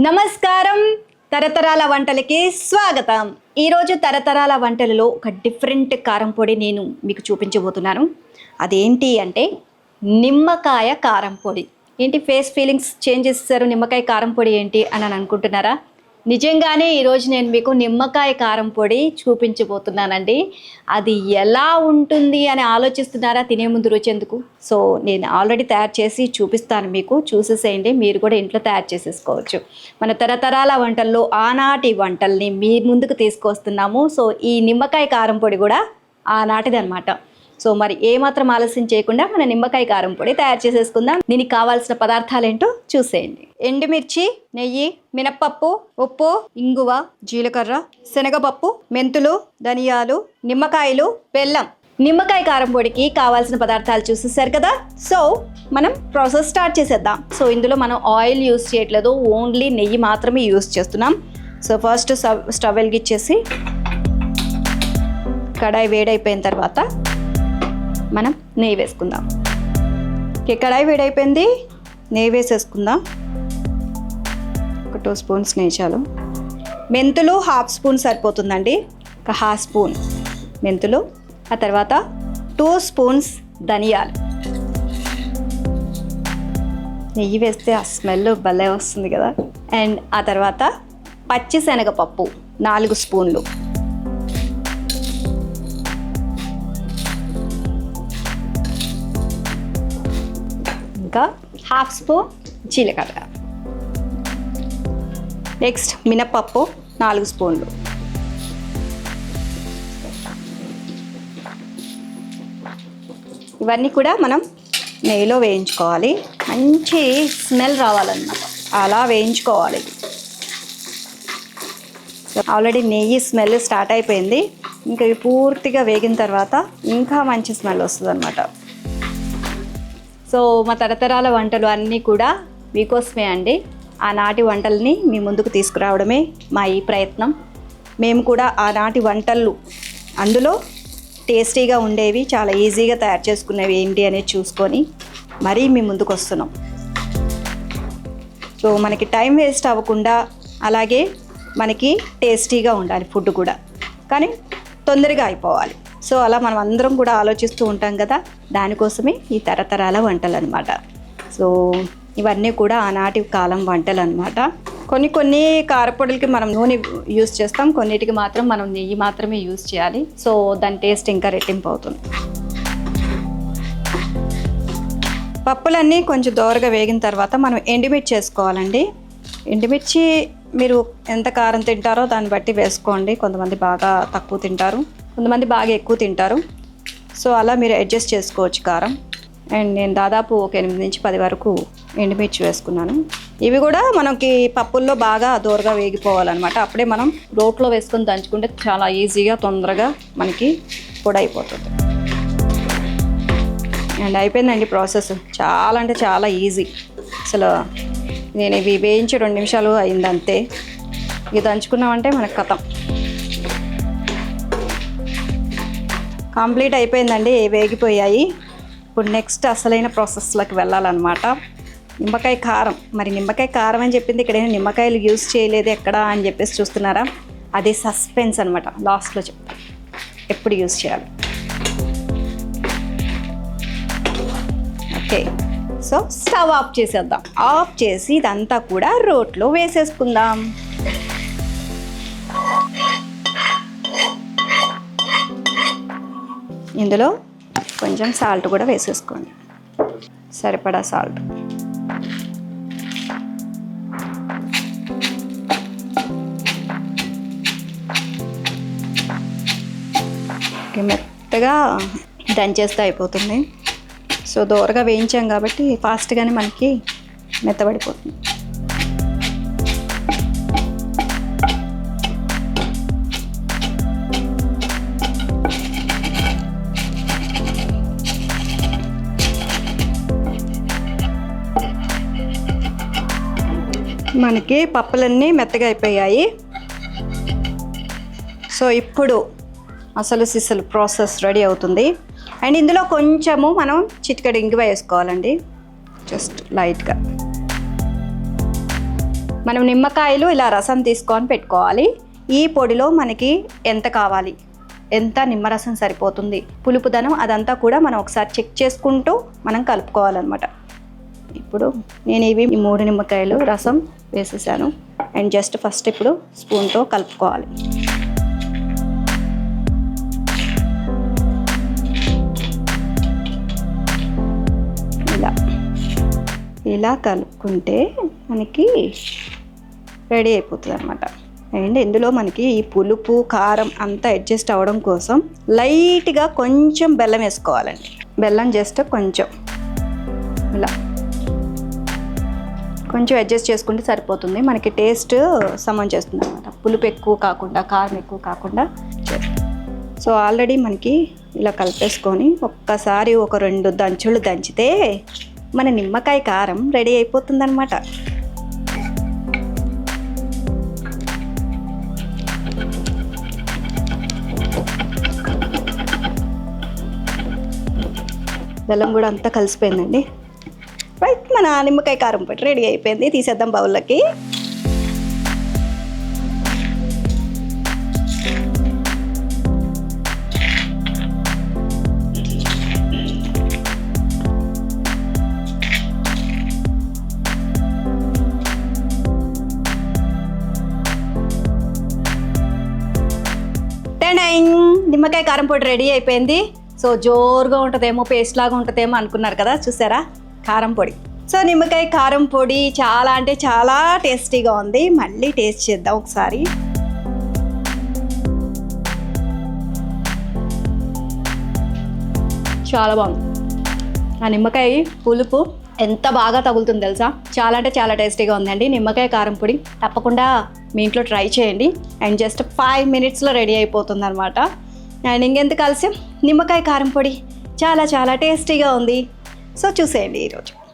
నమస్కారం తరతరాల వంటలకి స్వాగతం. ఈరోజు తరతరాల వంటలలో ఒక డిఫరెంట్ కారం పొడి నేను మీకు చూపించబోతున్నాను. అదేంటి అంటే నిమ్మకాయ కారం పొడి. ఏంటి ఫేస్ ఫీలింగ్స్ చేంజ్ చేస్తారు, నిమ్మకాయ కారం పొడి ఏంటి అని అనుకుంటున్నారా? నిజంగానే ఈరోజు నేను మీకు నిమ్మకాయ కారం పొడి చూపించబోతున్నానండి. అది ఎలా ఉంటుంది అని ఆలోచిస్తున్నారా తినే ముందు రుచి ఎందుకు? సో నేను ఆల్రెడీ తయారు చేసి చూపిస్తాను, మీకు చూసేసేయండి. మీరు కూడా ఇంట్లో తయారు చేసేసుకోవచ్చు. మన తరతరాల వంటల్లో ఆనాటి వంటల్ని మీ ముందుకు తీసుకొస్తున్నాము. సో ఈ నిమ్మకాయ కారం పొడి కూడా ఆనాటిది అనమాట. సో మరి ఏమాత్రం ఆలస్యం చేయకుండా మన నిమ్మకాయ కారం పొడి తయారు చేసేసుకుందాం. దీనికి కావాల్సిన పదార్థాలు ఏంటో చూసేయండి. ఎండుమిర్చి, నెయ్యి, మినప్పప్పు, ఉప్పు, ఇంగువ, జీలకర్ర, శనగపప్పు, మెంతులు, ధనియాలు, నిమ్మకాయలు, బెల్లం. నిమ్మకాయ కారం పొడికి కావాల్సిన పదార్థాలు చూసేసారు కదా. సో మనం ప్రాసెస్ స్టార్ట్ చేసేద్దాం. సో ఇందులో మనం ఆయిల్ యూస్ చేయట్లేదు, ఓన్లీ నెయ్యి మాత్రమే యూస్ చేస్తున్నాం. సో ఫస్ట్ స్టవ్ వెలిగించేసి కడాయి వేడైపోయిన తర్వాత మనం నెయ్యి వేసుకుందాం. కడాయి వేడైపోయింది, నెయ్యి వేసేసుకుందాం. ఒక 2 స్పూన్స్ నెయ్యి చాలు. మెంతులు 1/2 స్పూన్ సరిపోతుందండి. ఒక 1/2 స్పూన్ మెంతులు, ఆ తర్వాత 2 స్పూన్స్ ధనియాలు. నెయ్యి వేస్తే ఆ స్మెల్ భలే వస్తుంది కదా. అండ్ ఆ తర్వాత పచ్చి శనగపప్పు 4 స్పూన్లు. ఇంకా 1/2 స్పూన్ జీలకర్ర. నెక్స్ట్ మినప్పప్పు 4 స్పూన్లు. ఇవన్నీ కూడా మనం నెయ్యిలో వేయించుకోవాలి. మంచి స్మెల్ రావాలన్నమాట, అలా వేయించుకోవాలి. ఆల్రెడీ నెయ్యి స్మెల్ స్టార్ట్ అయిపోయింది. ఇంకా ఇవి పూర్తిగా వేగిన తర్వాత ఇంకా మంచి స్మెల్ వస్తుంది అన్నమాట. సో మా తరతరాల వంటలు అన్నీ కూడా మీకోసమే అండి. ఆనాటి వంటల్ని మీ ముందుకు తీసుకురావడమే మా ఈ ప్రయత్నం. మేము కూడా ఆనాటి వంటలు, అందులో టేస్టీగా ఉండేవి, చాలా ఈజీగా తయారు చేసుకునేవి ఏంటి అనేది చూసుకొని మరీ మీ ముందుకు వస్తున్నాం. సో మనకి టైం వేస్ట్ అవ్వకుండా, అలాగే మనకి టేస్టీగా ఉండాలి ఫుడ్ కూడా, కానీ తొందరగా అయిపోవాలి. సో అలా మనం అందరం కూడా ఆలోచిస్తూ ఉంటాం కదా, దానికోసమే ఈ తరతరాల వంటలు అనమాట. సో ఇవన్నీ కూడా ఆనాటి కాలం వంటలు అనమాట. కొన్ని కారపొడులకి మనం నూనె యూస్ చేస్తాం, కొన్నిటికి మాత్రం మనం నెయ్యి మాత్రమే యూస్ చేయాలి. సో దాని టేస్ట్ ఇంకా రెట్టింపు అవుతుంది. పప్పులన్నీ కొంచెం దోరగా వేగిన తర్వాత మనం ఎండుమిర్చి వేసుకోవాలండి. ఎండుమిర్చి మీరు ఎంత కారం తింటారో దాన్ని బట్టి వేసుకోండి. కొంతమంది బాగా తక్కువ తింటారు, కొంతమంది బాగా ఎక్కువ తింటారు. సో అలా మీరు అడ్జస్ట్ చేసుకోవచ్చు కారం. అండ్ నేను దాదాపు ఒక 8 నుంచి 10 వరకు ఎండుమిర్చి వేసుకున్నాను. ఇవి కూడా మనకి పప్పుల్లో బాగా దూరగా వేగిపోవాలన్నమాట. అప్పుడే మనం రోట్లో వేసుకొని దంచుకుంటే చాలా ఈజీగా తొందరగా మనకి పొడి అయిపోతుంది. అండ్ అయిపోయిందండి ప్రాసెస్. చాలా అంటే చాలా ఈజీ. అసలు నేను ఇవి వేయించి 2 నిమిషాలు అయిందంతే. ఇవి దంచుకున్నామంటే మనకు కథం కంప్లీట్ అయిపోయిందండి. వేగిపోయాయి. ఇప్పుడు నెక్స్ట్ అసలైన ప్రాసెస్లోకి వెళ్ళాలన్నమాట. నిమ్మకాయ కారం. మరి నిమ్మకాయ కారం అని చెప్పింది, ఇక్కడైనా నిమ్మకాయలు యూస్ చేయలేదు ఎక్కడా అని చెప్పేసి చూస్తున్నారా? అదే సస్పెన్స్ అనమాట. లాస్ట్లో చెప్తాను ఎప్పుడు యూస్ చేయాలి. ఓకే, సో స్టవ్ ఆఫ్ చేసేద్దాం. ఆఫ్ చేసి ఇదంతా కూడా రోట్లో వేసేసుకుందాం. ఇందులో కొంచెం సాల్ట్ కూడా వేసేసుకోండి, సరిపడా సాల్ట్. మెత్తగా దంచేస్తే అయిపోతుంది. సో దోరగా వేయించాం కాబట్టి ఫాస్ట్గానే మనకి మెత్తబడిపోతుంది. మనకి పప్పులన్నీ మెత్తగా అయిపోయాయి. సో ఇప్పుడు అసలు సిసలు ప్రాసెస్ రెడీ అవుతుంది. అండ్ ఇందులో కొంచెము మనం చిటికెడు ఇంగువ వేసుకోవాలండి, జస్ట్ లైట్గా. మనం నిమ్మకాయలు ఇలా రసం తీసుకొని పెట్టుకోవాలి. ఈ పొడిలో మనకి ఎంత కావాలి, ఎంత నిమ్మరసం సరిపోతుంది, పులుపుదనం అదంతా కూడా మనం ఒకసారి చెక్ చేసుకుంటూ మనం కలుపుకోవాలన్నమాట. ఇప్పుడు నేను ఇవి 3 నిమ్మకాయలు రసం వేసేసాను. అండ్ జస్ట్ ఫస్ట్ ఇప్పుడు స్పూన్తో కలుపుకోవాలి. ఇలా కలుపుకుంటే మనకి రెడీ అయిపోతుంది అనమాట. అండ్ ఇందులో మనకి ఈ పులుపు కారం అంతా అడ్జస్ట్ అవ్వడం కోసం లైట్గా కొంచెం బెల్లం వేసుకోవాలండి. బెల్లం జస్ట్ కొంచెం ఇలా కొంచెం అడ్జస్ట్ చేసుకుంటే సరిపోతుంది. మనకి టేస్ట్ సమం చేస్తుంది అనమాట. పులుపు ఎక్కువ కాకుండా కారం ఎక్కువ కాకుండా. సో ఆల్రెడీ మనకి ఇలా కలిపేసుకొని ఒక్కసారి ఒక 2 దంచులు దంచితే మన నిమ్మకాయ కారం రెడీ అయిపోతుంది అనమాట. బెల్లం కూడా అంతా కలిసిపోయిందండి. రైట్, మన నిమ్మకాయ కారం పొడి రెడీ అయిపోయింది. తీసేద్దాం బౌల్లోకి. నిమ్మకాయ కారం పొడి రెడీ అయిపోయింది. సో జోరుగా ఉంటుందేమో, పేస్ట్ లాగా ఉంటుందేమో అనుకున్నారు కదా, చూసారా కారం పొడి. సో నిమ్మకాయ కారం పొడి చాలా అంటే చాలా టేస్టీగా ఉంది. మళ్ళీ టేస్ట్ చేద్దాం ఒకసారి. చాలా బాగుంది. ఆ నిమ్మకాయ పులుపు ఎంత బాగా తగులుతుంది తెలుసా. చాలా అంటే చాలా టేస్టీగా ఉందండి నిమ్మకాయ కారం పొడి. తప్పకుండా మీ ఇంట్లో ట్రై చేయండి. అండ్ జస్ట్ 5 మినిట్స్లో రెడీ అయిపోతుంది అనమాట. అండ్ ఇంకెందుకు ఆలస్యం, నిమ్మకాయ కారం పొడి చాలా చాలా టేస్టీగా ఉంది. సో చూసేయండి ఈరోజు.